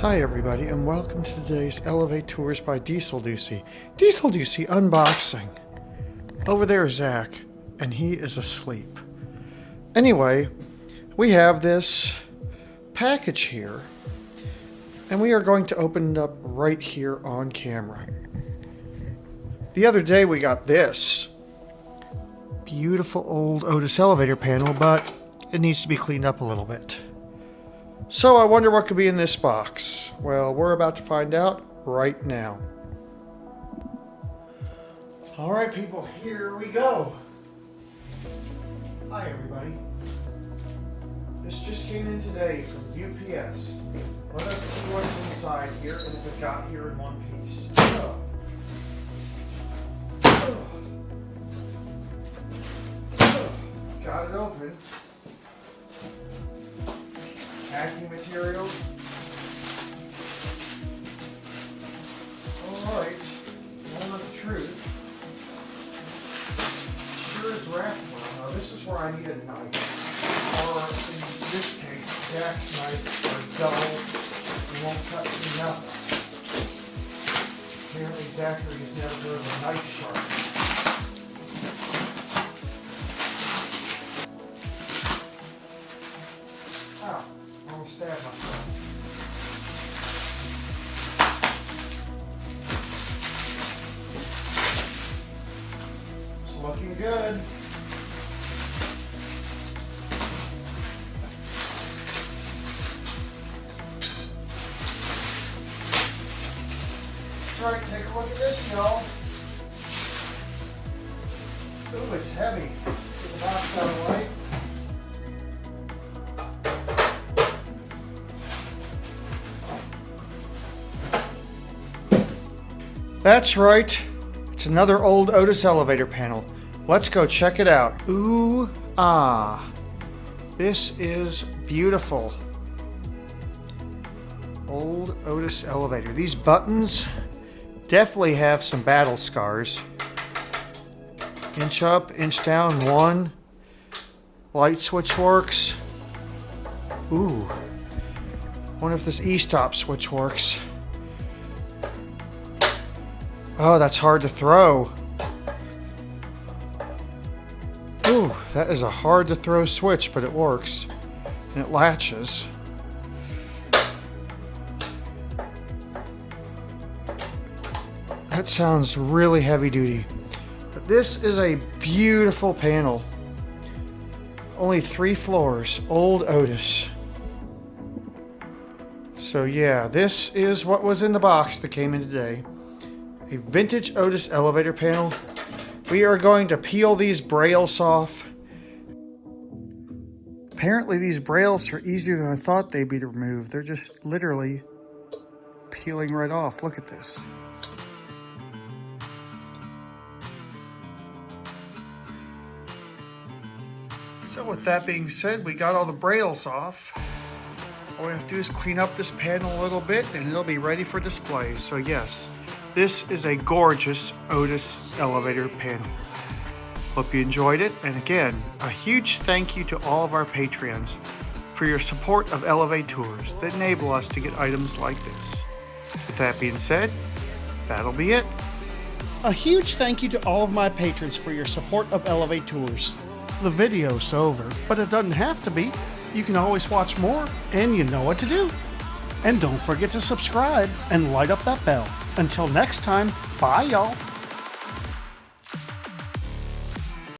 Hi everybody, and welcome to today's elevaTOURS by DieselDucy. DieselDucy unboxing. Over there is Zach, and he is asleep. Anyway, we have this package here, and we are going to open it up right here on camera. The other day we got this beautiful old OTIS elevator panel, but it needs to be cleaned up a little bit. So I wonder what could be in this box. Well, we're about to find out right now. All right, people, here we go. Hi, everybody. This just came in today from UPS. Let us see what's inside here and if it got here in one piece. Got it open. Packing materials. Alright, moment of truth. Shure's rack. Now this is where I need a knife. Or in this case, Jack's knife are dull and won't cut me up. Apparently Zachary has never heard of a knife sharp. Stab myself. It's looking good. That's right, take a look at this, y'all. Ooh, it's heavy. Get the box out of the way. That's right, it's another old OTIS elevator panel. Let's go check it out. Ooh, ah, this is beautiful. Old OTIS elevator. These buttons definitely have some battle scars. Inch up, inch down, one. Light switch works. Ooh, wonder if this e-stop switch works. Oh, that's hard to throw. Ooh, that is a hard to throw switch, but it works. And it latches. That sounds really heavy duty. But this is a beautiful panel. Only 3 floors, old OTIS. So yeah, this is what was in the box that came in today. A vintage OTIS elevator panel. We are going to peel these brails off. Apparently these brails are easier than I thought they'd be to remove. They're just literally peeling right off. Look at this. So with that being said, we got all the brails off. All we have to do is clean up this panel a little bit and it'll be ready for display. So yes. This is a gorgeous OTIS elevator panel. Hope you enjoyed it. And again, a huge thank you to all of our Patreons for your support of elevaTOURS that enable us to get items like this. With that being said, that'll be it. A huge thank you to all of my patrons for your support of elevaTOURS. The video's over, but it doesn't have to be. You can always watch more, and you know what to do. And don't forget to subscribe and light up that bell. Until next time, bye y'all.